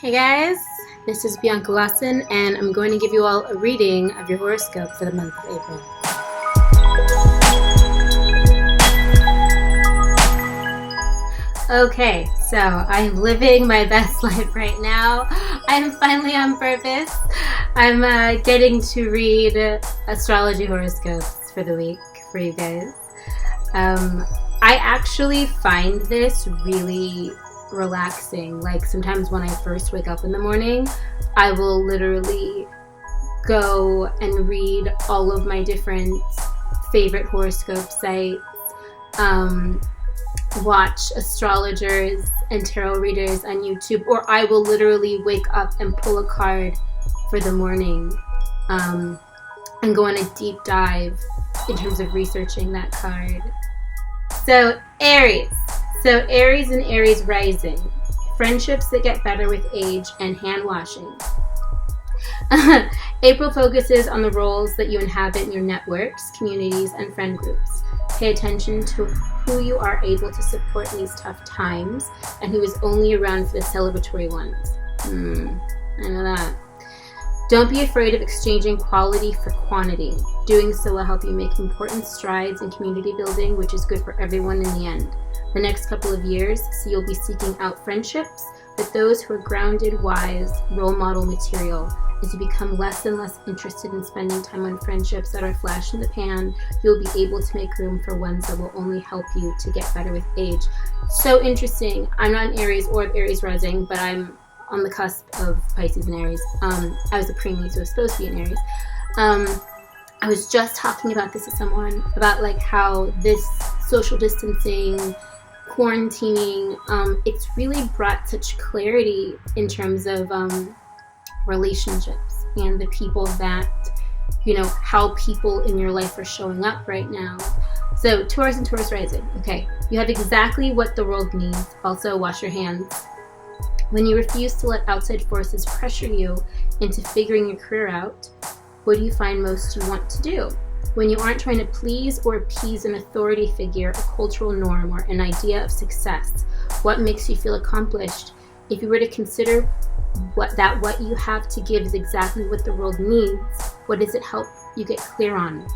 Hey guys, this is Bianca Lawson, and I'm going to give you all a reading of your horoscope for the month of April. Okay, so I'm living my best life right now. I'm finally on purpose. I'm getting to read astrology horoscopes for the week for you guys. I actually find this really relaxing. Like sometimes when I first wake up in the morning, I will literally go and read all of my different favorite horoscope sites, watch astrologers and tarot readers on YouTube, or I will literally wake up and pull a card for the morning and go on a deep dive in terms of researching that card. So Aries. So Aries and Aries rising, friendships that get better with age, and hand washing. April focuses on the roles that you inhabit in your networks, communities, and friend groups. Pay attention to who you are able to support in these tough times and who is only around for the celebratory ones. I know that. Don't be afraid of exchanging quality for quantity. Doing so will help you make important strides in community building, which is good for everyone in the end. The next couple of years, so you'll be seeking out friendships with those who are grounded, wise, role model material. As you become less and less interested in spending time on friendships that are flash in the pan, you'll be able to make room for ones that will only help you to get better with age. So interesting. I'm not an Aries or Aries rising, but I'm on the cusp of Pisces and Aries. I was a preemie, so I was supposed to be an Aries. I was just talking about this to someone about like how this social distancing, quarantining, it's really brought such clarity in terms of relationships and the people that, how people in your life are showing up right now. So Taurus and Taurus rising. Okay, you have exactly what the world needs. Also, wash your hands. When you refuse to let outside forces pressure you into figuring your career out, what do you find most you want to do? When you aren't trying to please or appease an authority figure, a cultural norm, or an idea of success, what makes you feel accomplished? If you were to consider what you have to give is exactly what the world needs, what does it help you get clear on?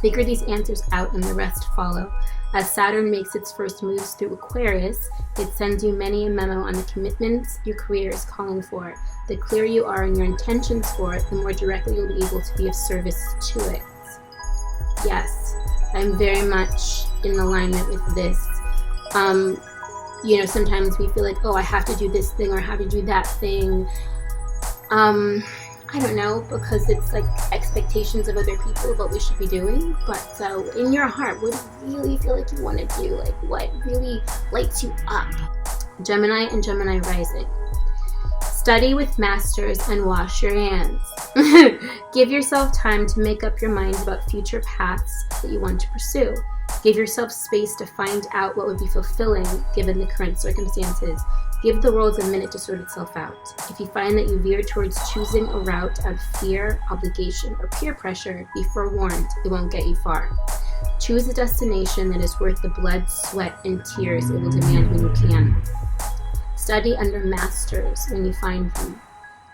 Figure these answers out and the rest follow. As Saturn makes its first moves through Aquarius, it sends you many a memo on the commitments your career is calling for. The clearer you are in your intentions for it, the more directly you'll be able to be of service to it. Yes, I'm very much in alignment with this. Sometimes we feel like, I have to do this thing or I have to do that thing. I don't know, because it's like expectations of other people of what we should be doing. But in your heart, what do you really feel like you want to do? Like what really lights you up? Gemini and Gemini rising. Study with masters and wash your hands. Give yourself time to make up your mind about future paths that you want to pursue. Give yourself space to find out what would be fulfilling given the current circumstances. Give the world a minute to sort itself out. If you find that you veer towards choosing a route out of fear, obligation, or peer pressure, be forewarned, it won't get you far. Choose a destination that is worth the blood, sweat, and tears it will demand when you can. Study under masters when you find them.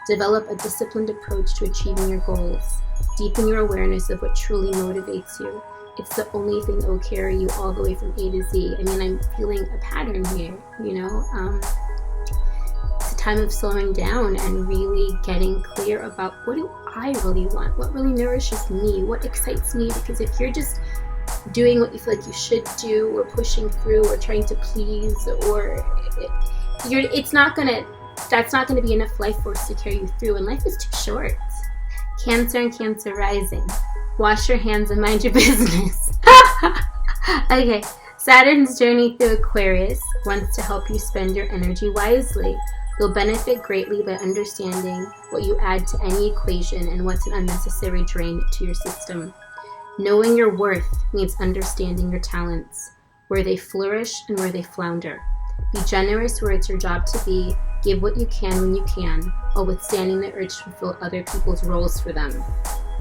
Develop a disciplined approach to achieving your goals. Deepen your awareness of what truly motivates you. It's the only thing that will carry you all the way from A to Z. I'm feeling a pattern here, It's a time of slowing down and really getting clear about what do I really want? What really nourishes me? What excites me? Because if you're just doing what you feel like you should do or pushing through or trying to please that's not gonna be enough life force to carry you through, and life is too short. Cancer and Cancer rising. Wash your hands and mind your business. Okay, Saturn's journey through Aquarius wants to help you spend your energy wisely. You'll benefit greatly by understanding what you add to any equation and what's an unnecessary drain to your system. Knowing your worth means understanding your talents, where they flourish and where they flounder. Be generous where it's your job to be. Give what you can when you can, while withstanding the urge to fulfill other people's roles for them.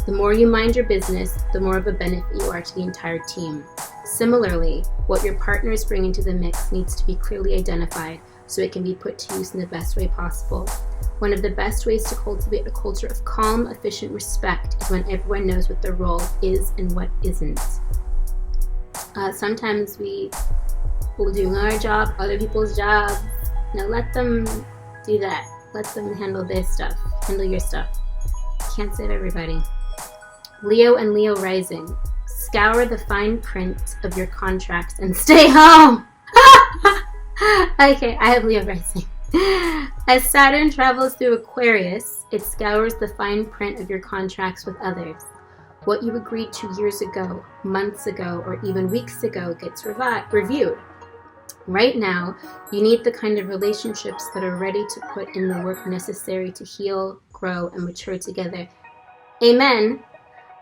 The more you mind your business, the more of a benefit you are to the entire team. Similarly, what your partners bring into the mix needs to be clearly identified so it can be put to use in the best way possible. One of the best ways to cultivate a culture of calm, efficient respect is when everyone knows what their role is and what isn't. Sometimes we're doing our job, other people's jobs. Now let them do that. Let them handle their stuff. Handle your stuff. Can't save everybody. Leo and Leo rising. Scour the fine print of your contracts and stay home. Okay, I have Leo rising. As Saturn travels through Aquarius, it scours the fine print of your contracts with others. What you agreed to years ago, months ago, or even weeks ago gets reviewed. Right now, you need the kind of relationships that are ready to put in the work necessary to heal, grow, and mature together. Amen.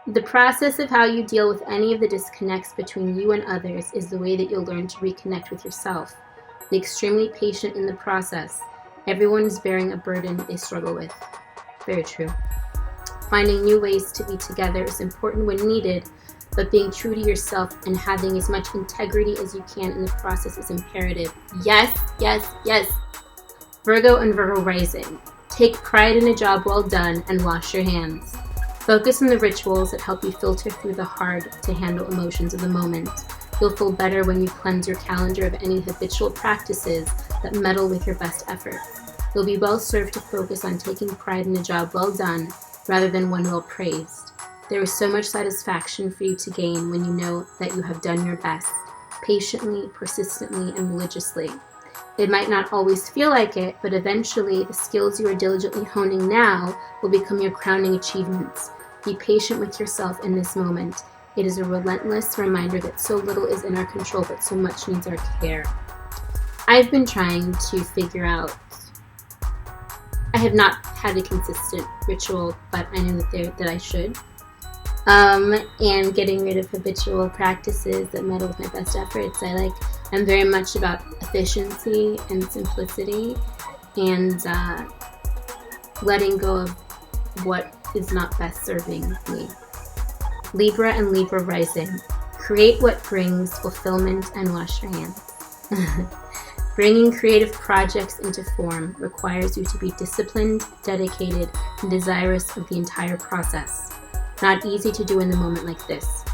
The process of how you deal with any of the disconnects between you and others is the way that you'll learn to reconnect with yourself. Be extremely patient in the process. Everyone is bearing a burden they struggle with. Very true. Finding new ways to be together is important when needed, but being true to yourself and having as much integrity as you can in the process is imperative. Yes, yes, yes. Virgo and Virgo rising. Take pride in a job well done and wash your hands. Focus on the rituals that help you filter through the hard-to-handle emotions of the moment. You'll feel better when you cleanse your calendar of any habitual practices that meddle with your best effort. You'll be well served to focus on taking pride in a job well done rather than one well praised. There is so much satisfaction for you to gain when you know that you have done your best, patiently, persistently, and religiously. It might not always feel like it, but eventually the skills you are diligently honing now will become your crowning achievements. Be patient with yourself in this moment. It is a relentless reminder that so little is in our control, but so much needs our care. I've been trying to figure out, I have not had a consistent ritual, but I know that I should. And getting rid of habitual practices that meddle with my best efforts. I'm very much about efficiency and simplicity and letting go of what is not best serving me. Libra and Libra rising. Create what brings fulfillment and wash your hands. Bringing creative projects into form requires you to be disciplined, dedicated, and desirous of the entire process. Not easy to do in the moment like this.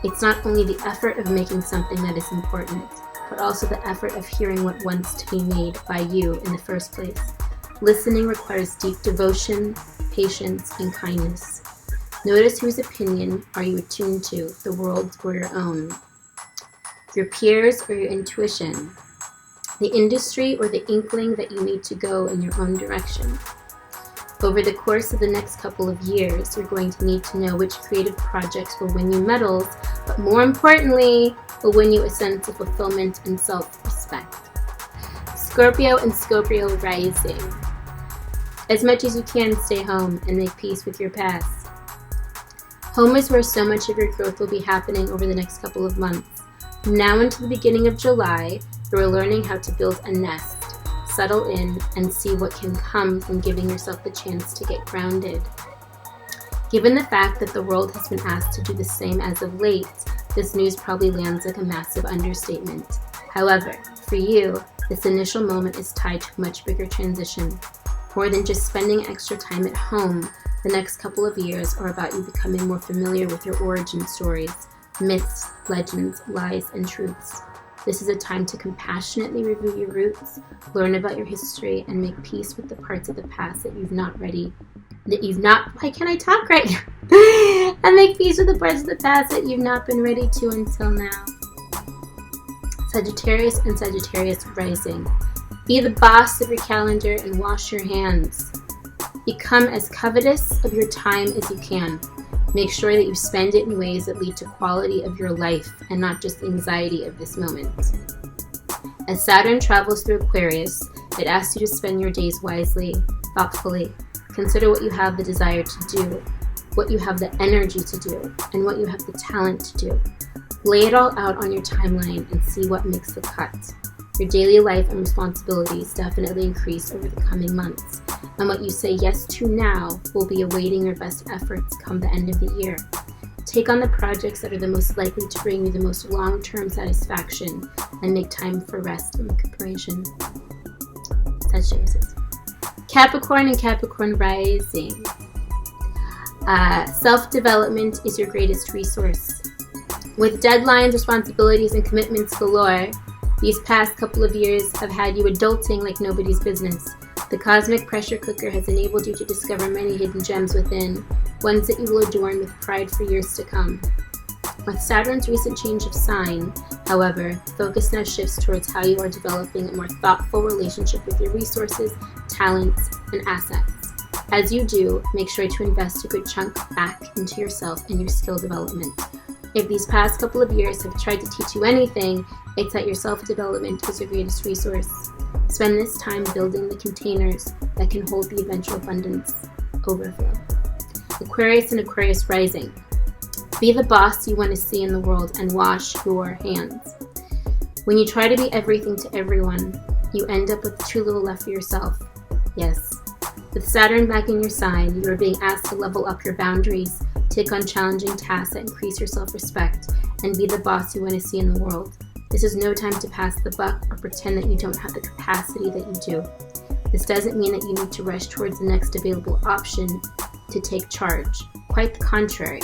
It's not only the effort of making something that is important, but also the effort of hearing what wants to be made by you in the first place. Listening requires deep devotion, patience, and kindness. Notice whose opinion are you attuned to, the world's or your own? Your peers or your intuition? The industry or the inkling that you need to go in your own direction? Over the course of the next couple of years, you're going to need to know which creative projects will win you medals, but more importantly, will win you a sense of fulfillment and self-respect. Scorpio and Scorpio rising. As much as you can, stay home and make peace with your past. Home is where so much of your growth will be happening over the next couple of months. From now until the beginning of July, you are learning how to build a nest. Settle in and see what can come from giving yourself the chance to get grounded. Given the fact that the world has been asked to do the same as of late, this news probably lands like a massive understatement. However, for you, this initial moment is tied to a much bigger transition. More than just spending extra time at home, the next couple of years are about you becoming more familiar with your origin stories, myths, legends, lies, and truths. This is a time to compassionately review your roots, learn about your history, and make peace with the parts of the past why can't I talk right now? And make peace with the parts of the past that you've not been ready to until now. Sagittarius and Sagittarius rising. Be the boss of your calendar and wash your hands. Become as covetous of your time as you can. Make sure that you spend it in ways that lead to quality of your life and not just anxiety of this moment. As Saturn travels through Aquarius, it asks you to spend your days wisely, thoughtfully. Consider what you have the desire to do, what you have the energy to do, and what you have the talent to do. Lay it all out on your timeline and see what makes the cut. Your daily life and responsibilities definitely increase over the coming months, and what you say yes to now will be awaiting your best efforts come the end of the year. Take on the projects that are the most likely to bring you the most long-term satisfaction and make time for rest and recuperation. Sagittarius. Capricorn and Capricorn rising. Self-development is your greatest resource. With deadlines, responsibilities, and commitments galore, these past couple of years have had you adulting like nobody's business. The cosmic pressure cooker has enabled you to discover many hidden gems within, ones that you will adorn with pride for years to come. With Saturn's recent change of sign, however, focus now shifts towards how you are developing a more thoughtful relationship with your resources, talents, and assets. As you do, make sure to invest a good chunk back into yourself and your skill development. If these past couple of years have tried to teach you anything, it's that your self-development is your greatest resource. Spend this time building the containers that can hold the eventual abundance overflow. Aquarius and Aquarius rising. Be the boss you want to see in the world and wash your hands. When you try to be everything to everyone, you end up with too little left for yourself. Yes. With Saturn back in your sign, you are being asked to level up your boundaries, take on challenging tasks that increase your self-respect, and be the boss you want to see in the world. This is no time to pass the buck or pretend that you don't have the capacity that you do. This doesn't mean that you need to rush towards the next available option to take charge. Quite the contrary.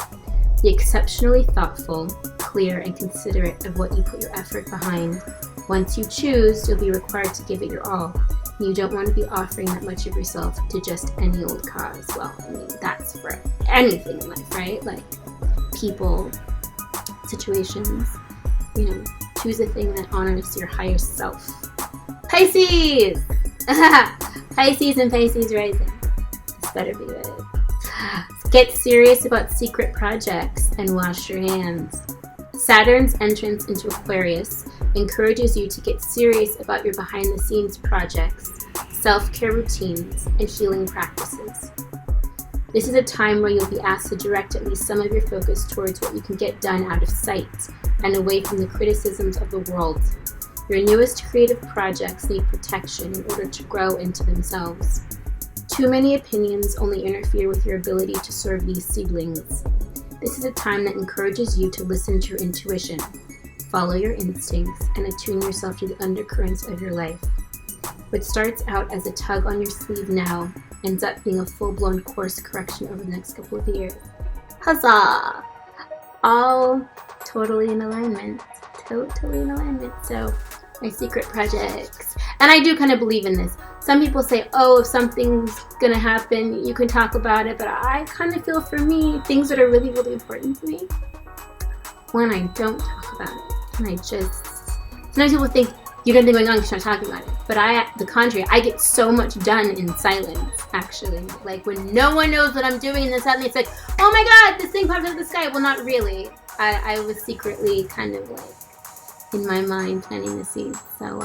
Be exceptionally thoughtful, clear, and considerate of what you put your effort behind. Once you choose, you'll be required to give it your all. You don't want to be offering that much of yourself to just any old cause. Well, I mean, that's for anything in life, right? Like people, situations, choose a thing that honors your higher self. Pisces! Pisces and Pisces rising. This better be good. Get serious about secret projects and wash your hands. Saturn's entrance into Aquarius encourages you to get serious about your behind-the-scenes projects, self-care routines, and healing practices. This is a time where you'll be asked to direct at least some of your focus towards what you can get done out of sight and away from the criticisms of the world. Your newest creative projects need protection in order to grow into themselves. Too many opinions only interfere with your ability to serve these seedlings. This is a time that encourages you to listen to your intuition, follow your instincts, and attune yourself to the undercurrents of your life. What starts out as a tug on your sleeve now ends up being a full-blown course correction over the next couple of years. Huzzah! All totally in alignment. Totally in alignment. So, my secret projects. And I do kind of believe in this. Some people say, oh, if something's going to happen, you can talk about it. But I kind of feel for me, things that are really, really important to me, when I don't talk about it. And I just, sometimes people think, you got anything going on because you're not talking about it. But the contrary, I get so much done in silence, actually. Like when no one knows what I'm doing and then suddenly it's like, oh my God, this thing popped out of the sky. Well, not really. I was secretly kind of like in my mind planting the seeds. So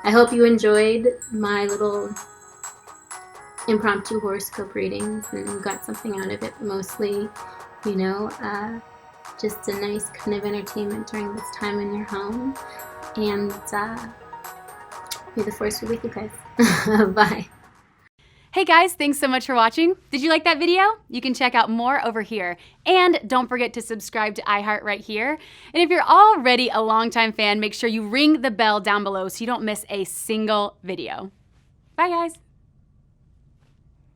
I hope you enjoyed my little impromptu horoscope readings and you got something out of it. Mostly, just a nice kind of entertainment during this time in your home. And may the force be with you guys. Bye. Hey guys, thanks so much for watching. Did you like that video? You can check out more over here. And don't forget to subscribe to iHeart right here. And if you're already a longtime fan, make sure you ring the bell down below so you don't miss a single video. Bye guys.